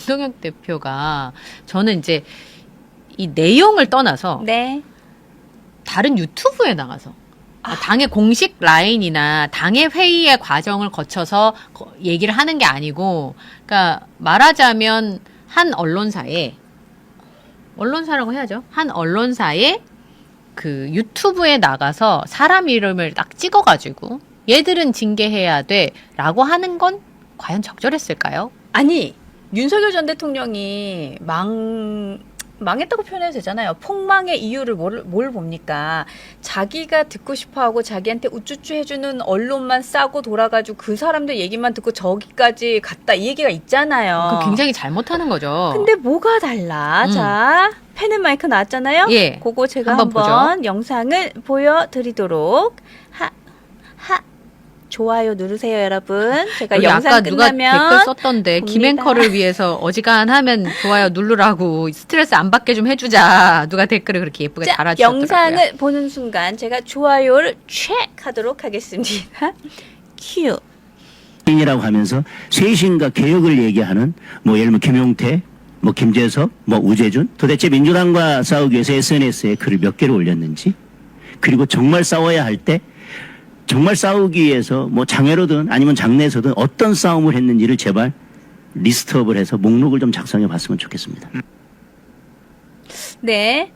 장동혁 대표가 저는 이제 이 내용을 떠나서 네. 다른 유튜브에 나가서 당의 공식 라인이나 당의 회의의 과정을 거쳐서 얘기를 하는 게 아니고, 그러니까 말하자면 한 언론사라고 해야죠. 한 언론사에 그 유튜브에 나가서 사람 이름을 딱 찍어가지고 얘들은 징계해야 돼라고 하는 건 과연 적절했을까요? 아니, 윤석열 전 대통령이 망했다고 표현해도 되잖아요. 폭망의 이유를 뭘 봅니까? 자기가 듣고 싶어하고 자기한테 우쭈쭈 해주는 언론만 싸고 돌아가지고 그 사람들 얘기만 듣고 저기까지 갔다 이 얘기가 있잖아요. 그 굉장히 잘못하는 거죠. 근데 뭐가 달라? 자, 펜앤 마이크 나왔잖아요. 예. 그거 제가 한번 한번 영상을 보여드리도록 좋아요 누르세요, 여러분. 제가 여기 영상 아까 누가 끝나면 댓글 썼던데 봅니다. 김앵커를 위해서 어지간하면 좋아요 누르라고 스트레스 안 받게 좀 해주자. 누가 댓글을 그렇게 예쁘게 자, 달아주셨더라고요. 영상을 보는 순간 제가 좋아요를 체크하도록 하겠습니다. 큐. 이라고 하면서 쇄신과 개혁을 얘기하는 뭐 예를 들면 김용태, 뭐 김재섭, 뭐 우재준 도대체 민주당과 싸우기 위해서 SNS에 글을 몇 개를 올렸는지, 그리고 정말 싸워야 할 때 정말 싸우기 위해서 뭐 장외로든 아니면 장내에서든 어떤 싸움을 했는지를 제발 리스트업을 해서 목록을 좀 작성해 봤으면 좋겠습니다. 네.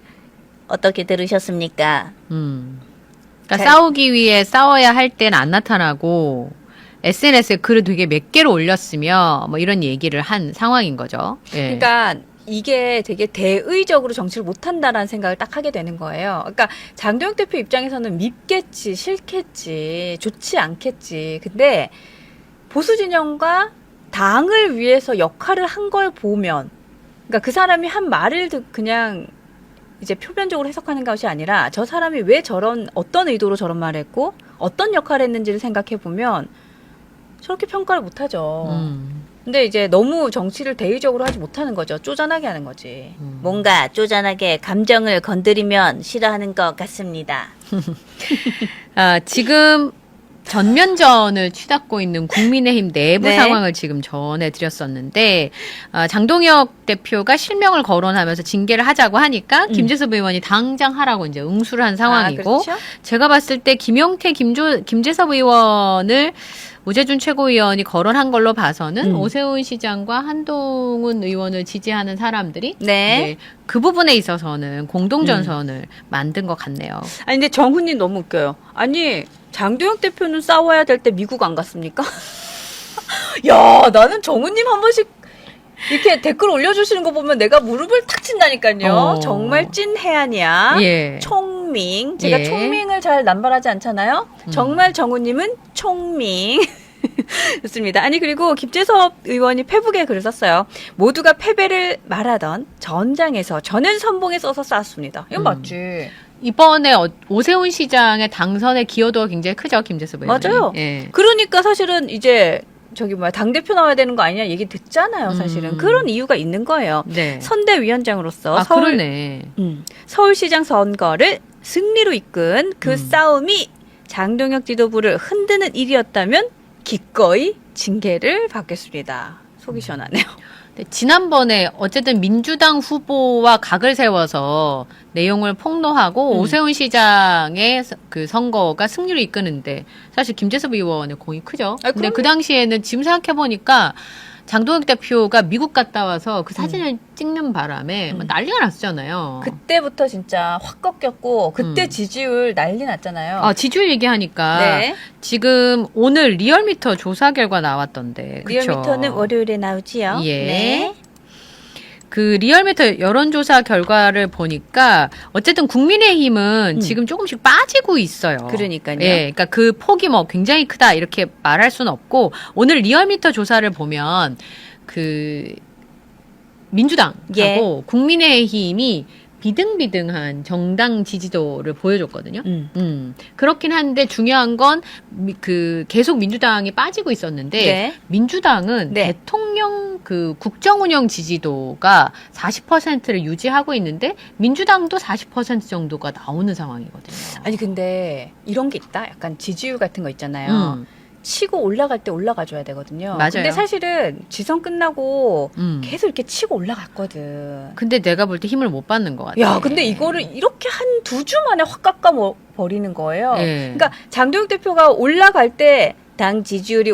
어떻게 들으셨습니까? 그러니까 싸우기 위해 싸워야 할 때는 안 나타나고 SNS에 글을 되게 몇 개를 올렸으며 뭐 이런 얘기를 한 상황인 거죠. 예. 그러니까 이게 되게 대의적으로 정치를 못한다라는 생각을 딱 하게 되는 거예요. 그러니까 장동혁 대표 입장에서는 밉겠지, 싫겠지, 좋지 않겠지. 근데 보수 진영과 당을 위해서 역할을 한 걸 보면, 그러니까 그 사람이 한 말을 그냥 이제 표면적으로 해석하는 것이 아니라 저 사람이 왜 어떤 의도로 저런 말을 했고 어떤 역할을 했는지를 생각해 보면 저렇게 평가를 못하죠. 근데 이제 너무 정치를 대의적으로 하지 못하는 거죠. 쪼잔하게 하는 거지. 뭔가 쪼잔하게 감정을 건드리면 싫어하는 것 같습니다. 지금 전면전을 치닫고 있는 국민의힘 내부 네. 상황을 지금 전해드렸었는데, 장동혁 대표가 실명을 거론하면서 징계를 하자고 하니까 김재섭 의원이 당장 하라고 이제 응수를 한 상황이고, 그렇죠? 제가 봤을 때 김용태, 김재섭 의원을 우재준 최고위원이 거론한 걸로 봐서는 오세훈 시장과 한동훈 의원을 지지하는 사람들이 네. 이제 그 부분에 있어서는 공동전선을 만든 것 같네요. 아니 근데 정훈님 너무 웃겨요. 아니 장동혁 대표는 싸워야 될 때 미국 안 갔습니까? 야, 나는 정훈님 한 번씩 이렇게 댓글 올려주시는 거 보면 내가 무릎을 탁 친다니까요. 정말 찐 해안이야. 예. 총밍. 제가 예. 총밍을 잘 남발하지 않잖아요. 정말 정우님은 총밍. 좋습니다. 아니 그리고 김재섭 의원이 페북에 글을 썼어요. 모두가 패배를 말하던 전장에서 저는 선봉에 써서 쌌습니다. 이건 맞지. 이번에 오세훈 시장의 당선의 기여도가 굉장히 크죠, 김재섭 의원이. 맞아요. 예. 그러니까 사실은 이제 당대표 나와야 되는 거 아니냐 얘기 듣잖아요, 사실은. 그런 이유가 있는 거예요. 네. 선대위원장으로서 그러네. 서울시장 선거를 승리로 이끈 그 싸움이 장동혁 지도부를 흔드는 일이었다면 기꺼이 징계를 받겠습니다. 속이 시원하네요. 네, 지난번에 어쨌든 민주당 후보와 각을 세워서 내용을 폭로하고 오세훈 시장의 그 선거가 승리를 이끄는데 사실 김재섭 의원의 공이 크죠. 근데 그 당시에는 지금 생각해보니까 장동혁 대표가 미국 갔다 와서 그 사진을 찍는 바람에 막 난리가 났잖아요. 그때부터 진짜 확 꺾였고 그때 지지율 난리 났잖아요. 지지율 얘기하니까 네. 지금 오늘 리얼미터 조사 결과 나왔던데. 그쵸? 리얼미터는 월요일에 나오지요. 예. 네. 그 리얼미터 여론조사 결과를 보니까 어쨌든 국민의힘은 지금 조금씩 빠지고 있어요. 그러니까요. 예, 그러니까 그 폭이 뭐 굉장히 크다 이렇게 말할 수는 없고 오늘 리얼미터 조사를 보면 그 민주당하고 국민의힘이 비등비등한 정당 지지도를 보여줬거든요. 그렇긴 한데 중요한 건 그 계속 민주당이 빠지고 있었는데 네. 민주당은 네. 대통령 그 국정운영 지지도가 40%를 유지하고 있는데 민주당도 40% 정도가 나오는 상황이거든요. 아니 근데 이런 게 있다. 약간 지지율 같은 거 있잖아요. 치고 올라갈 때 올라가줘야 되거든요. 맞아요. 근데 사실은 지선 끝나고 계속 이렇게 치고 올라갔거든. 근데 내가 볼 때 힘을 못 받는 것 같아. 야, 근데 이거를 이렇게 한 2주 만에 확 깎아버리는 거예요. 예. 그러니까 장도영 대표가 올라갈 때 당 지지율이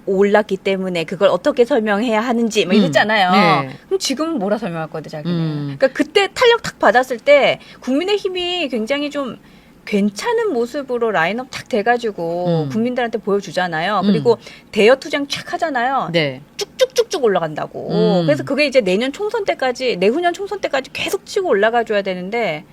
올랐기 때문에 그걸 어떻게 설명해야 하는지 막 이랬잖아요. 네. 그럼 지금은 뭐라 설명할 건데 자기는. 그러니까 그때 탄력 탁 받았을 때 국민의힘이 굉장히 좀 괜찮은 모습으로 라인업 탁 돼가지고 국민들한테 보여주잖아요. 그리고 대여 투쟁 쫙 하잖아요. 네. 쭉쭉쭉쭉 올라간다고. 그래서 그게 이제 내년 총선 때까지, 내후년 총선 때까지 계속 치고 올라가줘야 되는데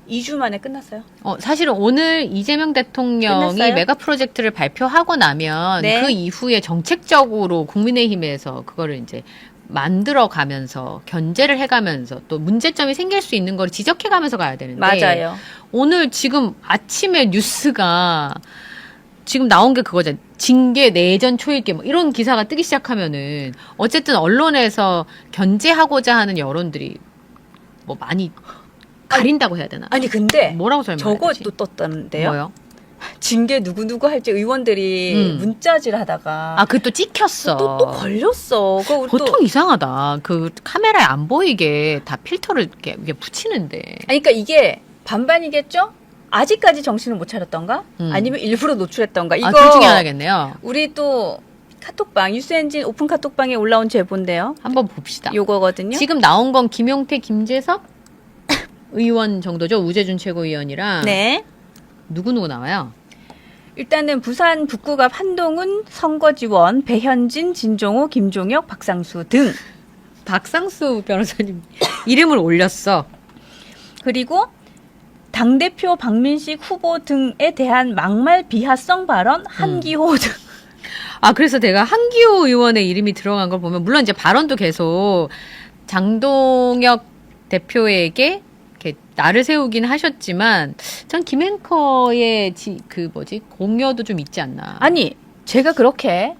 2주 만에 끝났어요. 사실은 오늘 이재명 대통령이 끝났어요? 메가 프로젝트를 발표하고 나면 네. 그 이후에 정책적으로 국민의힘에서 그거를 이제 만들어 가면서 견제를 해가면서 또 문제점이 생길 수 있는 걸 지적해가면서 가야 되는데 맞아요. 오늘 지금 아침에 뉴스가 지금 나온 게 그거잖아요. 징계 내전 초일계 뭐 이런 기사가 뜨기 시작하면은 어쨌든 언론에서 견제하고자 하는 여론들이 뭐 많이 가린다고 해야 되나? 아니 근데 뭐라고 설명해야 되지? 저것도 떴던데요. 뭐요? 징계 누구누구 할지 의원들이 문자질 하다가 그또 찍혔어. 또 걸렸어. 그거 보통 또 이상하다. 그 카메라에 안 보이게 다 필터를 이렇게 붙이는데. 아니 그러니까 이게 반반이겠죠? 아직까지 정신을 못 차렸던가? 아니면 일부러 노출했던가? 이거 둘 중에 하나겠네요. 우리 또 카톡방 뉴스엔진 오픈 카톡방에 올라온 제보인데요. 한번 봅시다. 요거거든요. 지금 나온 건 김용태, 김재석 의원 정도죠. 우재준 최고위원이랑 네. 누구 나와요? 일단은 부산 북구갑 한동훈 선거지원 배현진, 진종호, 김종혁, 박상수 등. 박상수 변호사님 이름을 올렸어. 그리고 당대표 박민식 후보 등에 대한 막말 비하성 발언 한기호 등. 그래서 내가 한기호 의원의 이름이 들어간 걸 보면 물론 이제 발언도 계속 장동혁 대표에게 이렇게 나를 세우긴 하셨지만 전 김앵커의 공여도 좀 있지 않나. 아니 제가 그렇게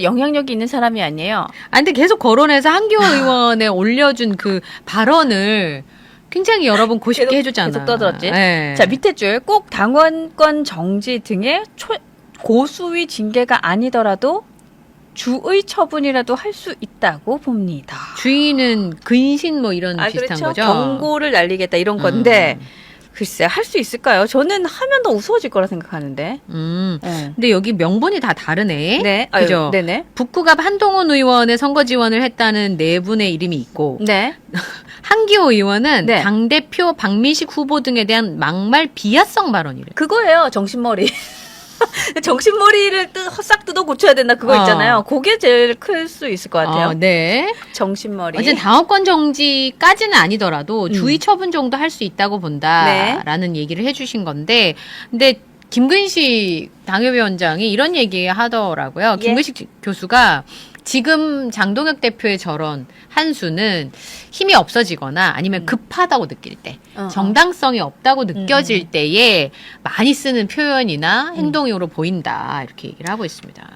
영향력이 있는 사람이 아니에요. 근데 계속 거론해서 한기호 의원에 올려준 그 발언을 굉장히 여러 번 고쉽게 해주잖아. 계속 떠들었지. 네. 자 밑에 줄 꼭 당원권 정지 등의 고수위 징계가 아니더라도 주의 처분이라도 할 수 있다고 봅니다. 주인은 근신 뭐 이런 비슷한 그렇죠? 거죠. 경고를 날리겠다 이런 건데 글쎄 할 수 있을까요? 저는 하면 더 우스워질 거라 생각하는데. 근데 여기 명분이 다 다르네. 네, 그죠? 네네. 북구갑 한동훈 의원의 선거 지원을 했다는 네 분의 이름이 있고 네. 한기호 의원은 네. 당대표 박민식 후보 등에 대한 막말 비하성 발언이래. 그거예요, 정신머리. 정신머리를 싹 뜯어 고쳐야 된다 그거 있잖아요. 그게 제일 클 수 있을 것 같아요. 네. 정신머리. 어쨌든 당원권 정지까지는 아니더라도 주의 처분 정도 할 수 있다고 본다라는 얘기를 해주신 건데, 근데 김근식 당협위원장이 이런 얘기 하더라고요. 김근식 교수가 지금 장동혁 대표의 저런 한수는 힘이 없어지거나 아니면 급하다고 느낄 때, 정당성이 없다고 느껴질 때에 많이 쓰는 표현이나 행동으로 보인다 이렇게 얘기를 하고 있습니다.